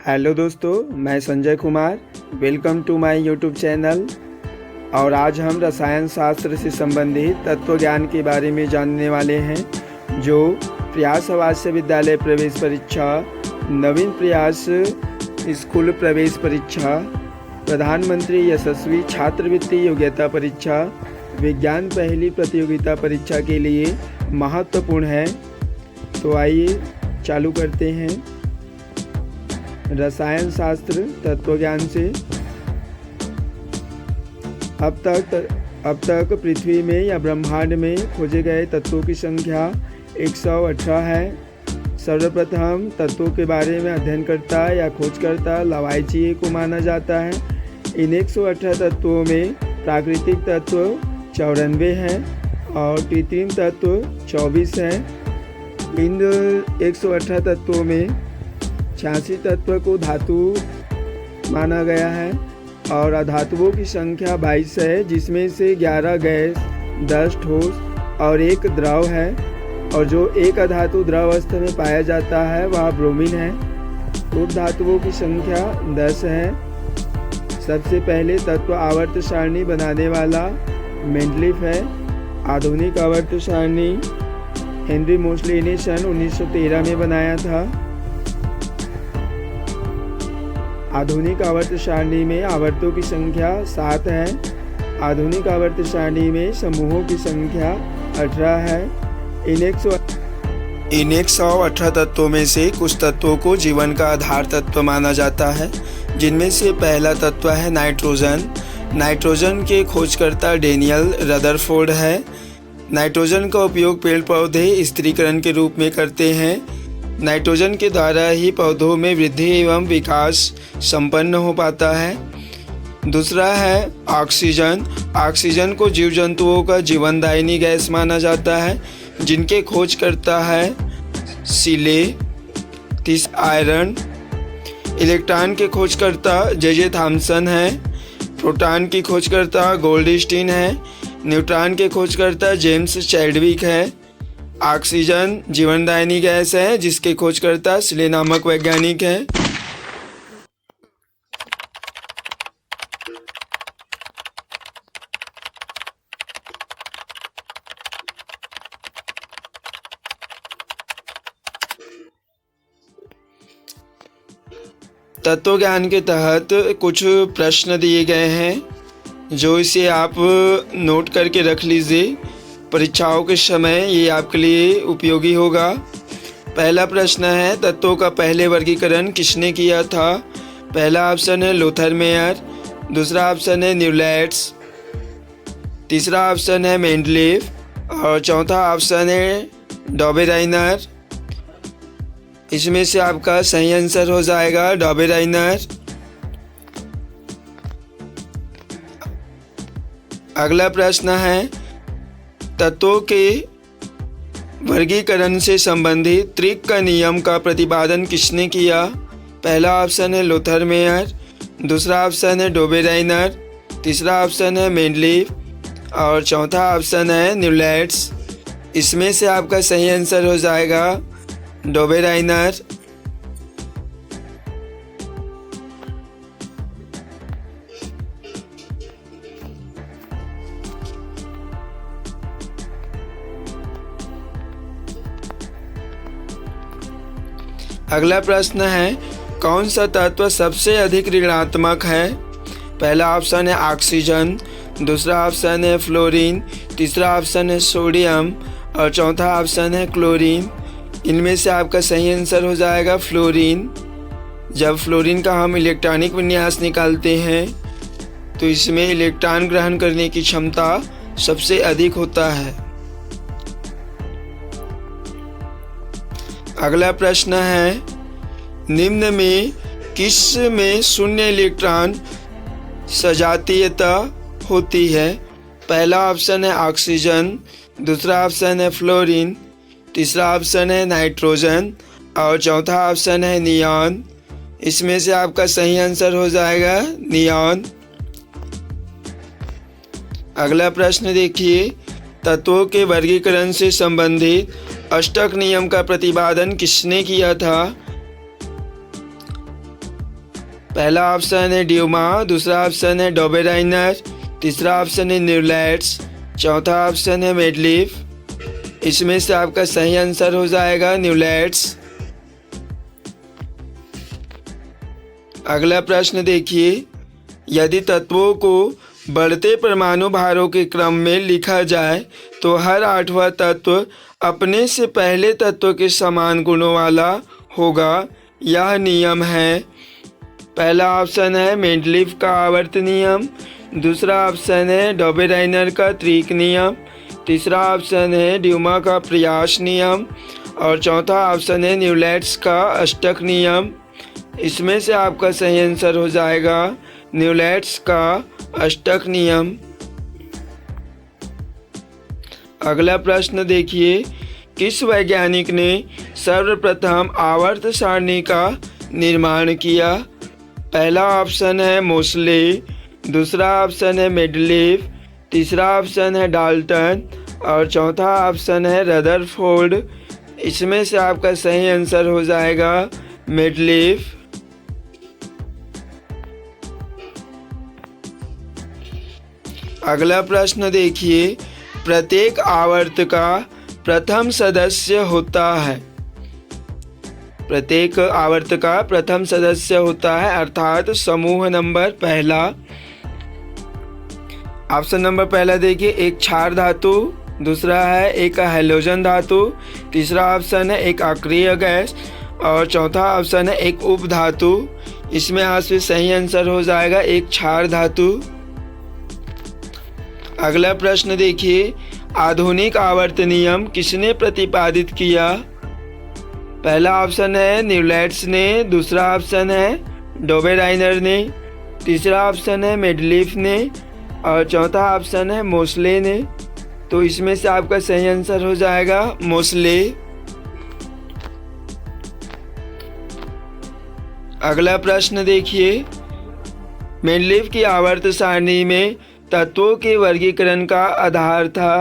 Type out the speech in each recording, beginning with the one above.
Hello दोस्तों, मैं Sanjay Kumar. Welcome to my YouTube channel. और आज हम रसायन शास्त्र से संबंधित तत्व ज्ञान के बारे में जानने वाले हैं, जो प्रयास आवासीय विद्यालय प्रवेश परीक्षा, नवीन प्रयास स्कूल प्रवेश परीक्षा, प्रधानमंत्री यशस्वी छात्रवृत्ति योग्यता परीक्षा, विज्ञान पहली प्रतियोगिता परीक्षा के लिए महत्वपूर्ण है। तो आइए चालू करते हैं रसायन शास्त्र तत्वज्ञान से। अब तक पृथ्वी में या ब्रह्मांड में खोजे गए तत्वों की संख्या 118 है। सर्वप्रथम तत्वों के बारे में अध्ययनकर्ता या खोजकर्ता लावाइचिए को माना जाता है। इन 118 तत्वों में प्राकृतिक तत्व 94 हैं और कृत्रिम तत्व 24 हैं। इन 118 तत्वों में 86 तत्व को धातु माना गया है और अधातुओं की संख्या 22 है, जिसमें से 11 गैस, 10 ठोस और 1 द्रव है। और जो एक अधातु द्रव अवस्था में पाया जाता है वह ब्रोमीन है। उप धातुओं की संख्या 10 है। सबसे पहले तत्व आवर्त सारणी बनाने वाला मेंडलीफ है। आधुनिक आवर्त सारणी हेनरी मोसले ने सन 1913 में बनाया था। आधुनिक आवर्त सारणी में आवर्तों की संख्या 7 है। आधुनिक आवर्त सारणी में समूहों की संख्या 18 है। इन 118 तत्वों में से कुछ तत्वों को जीवन का आधार तत्व माना जाता है, जिनमें से पहला तत्व है नाइट्रोजन। नाइट्रोजन के खोजकर्ता डेनियल रदरफोर्ड है। नाइट्रोजन का उपयोग पेड़ पौधे स्थिरीकरण के रूप में करते हैं। नाइट्रोजन के द्वारा ही पौधों में वृद्धि एवं विकास संपन्न हो पाता है। दूसरा है ऑक्सीजन। ऑक्सीजन को जीव जंतुओं का जीवनदायिनी गैस माना जाता है, जिनके खोजकर्ता है सीले। आयरन। इलेक्ट्रॉन के खोजकर्ता जे थॉमसन है। प्रोटॉन की खोजकर्ता गोल्डस्टीन है। न्यूट्रॉन के खोजकर्ता जेम्स चैडविक है। ऑक्सीजन जीवनदायिनी गैस है, जिसके खोजकर्ता सीले नामक वैज्ञानिक हैं। तत्व ज्ञान के तहत कुछ प्रश्न दिए गए हैं, जो इसे आप नोट करके रख लीजिए। परीक्षाओं के समय ये आपके लिए उपयोगी होगा। पहला प्रश्न है, तत्वों का पहले वर्गीकरण किसने किया था? पहला ऑप्शन है लोथर मेयर। दूसरा ऑप्शन है न्यूलैंड्स। तीसरा ऑप्शन है मेंडलीफ और चौथा ऑप्शन है डॉबेराइनर। इसमें से आपका सही आंसर हो जाएगा डॉबेराइनर। अगला प्रश्न है, तत्वों के वर्गीकरण से संबंधित त्रिक का नियम का प्रतिपादन किसने किया? पहला ऑप्शन है लोथर मेयर। दूसरा ऑप्शन है डॉबेराइनर। तीसरा ऑप्शन है मेंडलीफ और चौथा ऑप्शन है न्यूलैंड्स। इसमें से आपका सही आंसर हो जाएगा डॉबेराइनर। अगला प्रश्न है, कौन सा तत्व सबसे अधिक ऋणात्मक है? पहला ऑप्शन है ऑक्सीजन। दूसरा ऑप्शन है फ्लोरीन। तीसरा ऑप्शन है सोडियम और चौथा ऑप्शन है क्लोरीन। इनमें से आपका सही आंसर हो जाएगा फ्लोरीन। जब फ्लोरीन का हम इलेक्ट्रॉनिक विन्यास निकालते हैं तो इसमें इलेक्ट्रॉन ग्रहण करने की क्षमता सबसे अधिक होता है। अगला प्रश्न है, निम्न में किस में शून्य इलेक्ट्रॉन सजातीयता होती है? पहला ऑप्शन है ऑक्सीजन। दूसरा ऑप्शन है फ्लोरीन। तीसरा ऑप्शन है नाइट्रोजन और चौथा ऑप्शन है नियॉन। इसमें से आपका सही आंसर हो जाएगा नियॉन। अगला प्रश्न देखिए, तत्वों के वर्गीकरण से संबंधित अष्टक नियम का प्रतिपादन किसने किया था? पहला ऑप्शन है ड्यूमा, दूसरा ऑप्शन है डोबेराइनर, तीसरा ऑप्शन है न्यूलैट्स, चौथा ऑप्शन है मेडलीफ। इसमें से आपका सही आंसर हो जाएगा न्यूलैट्स। अगला प्रश्न देखिए, यदि तत्वों को बढ़ते परमाणु भारों के क्रम में लिखा जाए तो हर आठवां तत्व अपने से पहले तत्व के समान गुणों वाला होगा, यह नियम है। पहला ऑप्शन है मेंडलीफ का आवर्त नियम, दूसरा ऑप्शन है डोबेराइनर का त्रिक नियम, तीसरा ऑप्शन है ड्यूमा का प्रयास नियम और चौथा ऑप्शन है न्यूलैट्स का अष्टक नियम। इसमें से आपका सही आंसर हो जाएगा न्यूलैट्स का अष्टक नियम। अगला प्रश्न देखिए, किस वैज्ञानिक ने सर्वप्रथम आवर्त सारणी का निर्माण किया? पहला ऑप्शन है मोसले, दूसरा ऑप्शन है मेडलीफ, तीसरा ऑप्शन है डाल्टन और चौथा ऑप्शन है रदरफोर्ड। इसमें से आपका सही आंसर हो जाएगा मेडलीफ। अगला प्रश्न देखिए, प्रत्येक आवर्त का प्रथम सदस्य होता है। प्रत्येक आवर्त का प्रथम सदस्य होता है अर्थात समूह नंबर पहला। ऑप्शन नंबर पहला देखिए, एक क्षार धातु, दूसरा है एक हैलोजन धातु, तीसरा ऑप्शन है एक अक्रिय गैस और चौथा ऑप्शन है एक उप धातु। इसमें आपसे सही आंसर हो जाएगा एक क्षार धातु। अगला प्रश्न देखिए, आधुनिक आवर्त नियम किसने प्रतिपादित किया? पहला ऑप्शन है न्यूलैट्स ने, दूसरा ऑप्शन है डोबेराइनर ने, तीसरा ऑप्शन है मेडलीफ ने और चौथा ऑप्शन है मोसले ने। तो इसमें से आपका सही आंसर हो जाएगा मोसले। अगला प्रश्न देखिए, मेंडलीफ की आवर्त सारणी में तत्वों के वर्गीकरण का आधार था।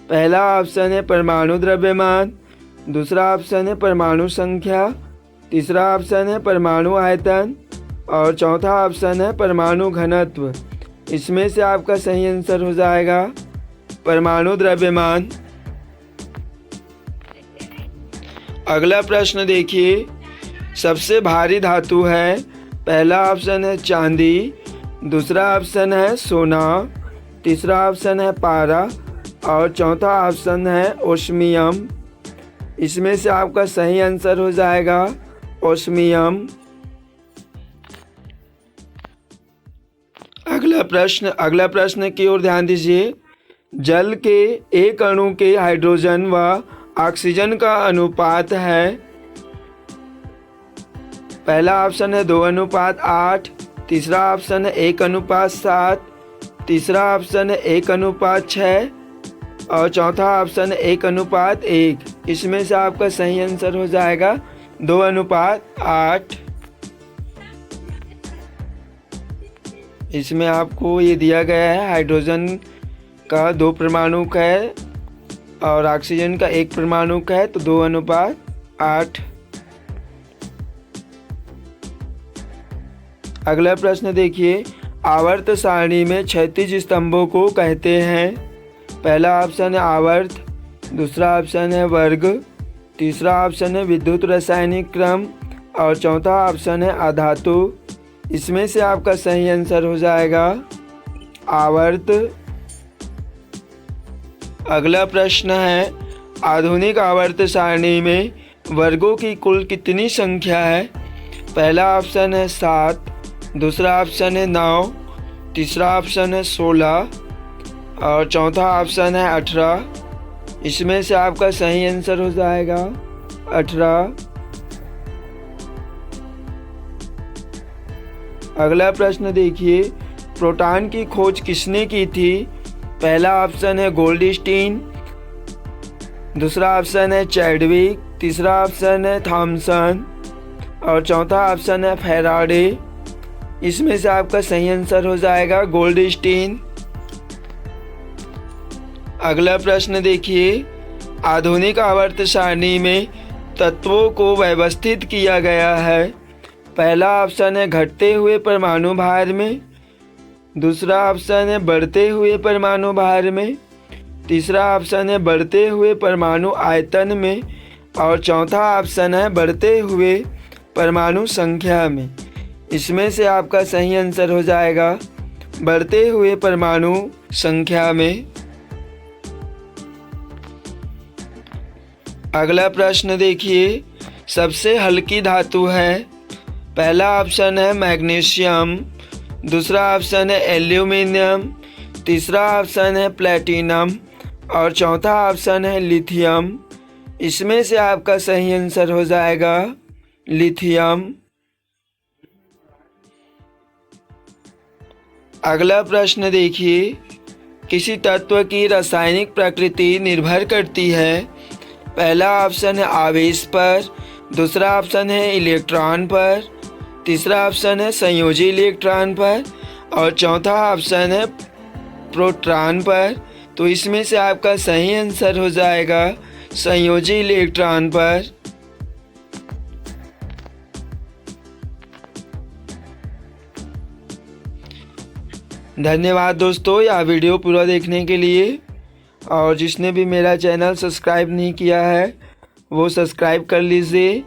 पहला ऑप्शन है परमाणु द्रव्यमान, दूसरा ऑप्शन है परमाणु संख्या, तीसरा ऑप्शन है परमाणु आयतन और चौथा ऑप्शन है परमाणु घनत्व। इसमें से आपका सही आंसर हो जाएगा परमाणु द्रव्यमान। अगला प्रश्न देखिए, सबसे भारी धातु है। पहला ऑप्शन है चांदी, दूसरा ऑप्शन है सोना, तीसरा ऑप्शन है पारा और चौथा ऑप्शन है ओस्मियम। इसमें से आपका सही आंसर हो जाएगा ओस्मियम। अगला प्रश्न की ओर ध्यान दीजिए, जल के एक अणु के हाइड्रोजन व ऑक्सीजन का अनुपात है। पहला ऑप्शन है 2:8, तीसरा ऑप्शन है 1:7, तीसरा ऑप्शन है 1:6 और चौथा ऑप्शन है 1:1। इसमें से आपका सही आंसर हो जाएगा 2:8। इसमें आपको ये दिया गया है, हाइड्रोजन का 2 परमाणुक है और ऑक्सीजन का 1 परमाणुक है, तो 2:8। अगला प्रश्न देखिए, आवर्त सारणी में क्षैतिज स्तंभों को कहते हैं। पहला ऑप्शन है आवर्त, दूसरा ऑप्शन है वर्ग, तीसरा ऑप्शन है विद्युत रासायनिक क्रम और चौथा ऑप्शन है आधातु। इसमें से आपका सही आंसर हो जाएगा आवर्त। अगला प्रश्न है, आधुनिक आवर्त सारणी में वर्गों की कुल कितनी संख्या है? पहला ऑप्शन है 7, दूसरा ऑप्शन है 9, तीसरा ऑप्शन है 16 और चौथा ऑप्शन है 18। इसमें से आपका सही आंसर हो जाएगा 18। अगला प्रश्न देखिए, प्रोटॉन की खोज किसने की थी? पहला ऑप्शन है गोल्डस्टीन, दूसरा ऑप्शन है चैडविक, तीसरा ऑप्शन है थॉमसन और चौथा ऑप्शन है फैराडे। इसमें से आपका सही आंसर हो जाएगा गोल्डस्टीन। अगला प्रश्न देखिए, आधुनिक आवर्त सारणी में तत्वों को व्यवस्थित किया गया है। पहला ऑप्शन है घटते हुए परमाणु भार में, दूसरा ऑप्शन है बढ़ते हुए परमाणु भार में, तीसरा ऑप्शन है बढ़ते हुए परमाणु आयतन में और चौथा ऑप्शन है बढ़ते हुए परमाणु संख्या में। इसमें से आपका सही आंसर हो जाएगा बढ़ते हुए परमाणु संख्या में। अगला प्रश्न देखिए, सबसे हल्की धातु है। पहला ऑप्शन है मैग्नीशियम, दूसरा ऑप्शन है एल्यूमिनियम, तीसरा ऑप्शन है प्लेटिनम और चौथा ऑप्शन है लिथियम। इसमें से आपका सही आंसर हो जाएगा लिथियम। अगला प्रश्न देखिए, किसी तत्व की रासायनिक प्रकृति निर्भर करती है। पहला ऑप्शन है आवेश पर, दूसरा ऑप्शन है इलेक्ट्रॉन पर, तीसरा ऑप्शन है संयोजी इलेक्ट्रॉन पर और चौथा ऑप्शन है प्रोटॉन पर। तो इसमें से आपका सही आंसर हो जाएगा संयोजी इलेक्ट्रॉन पर। धन्यवाद दोस्तों यह वीडियो पूरा देखने के लिए। और जिसने भी मेरा चैनल सब्सक्राइब नहीं किया है वो सब्सक्राइब कर लीजिए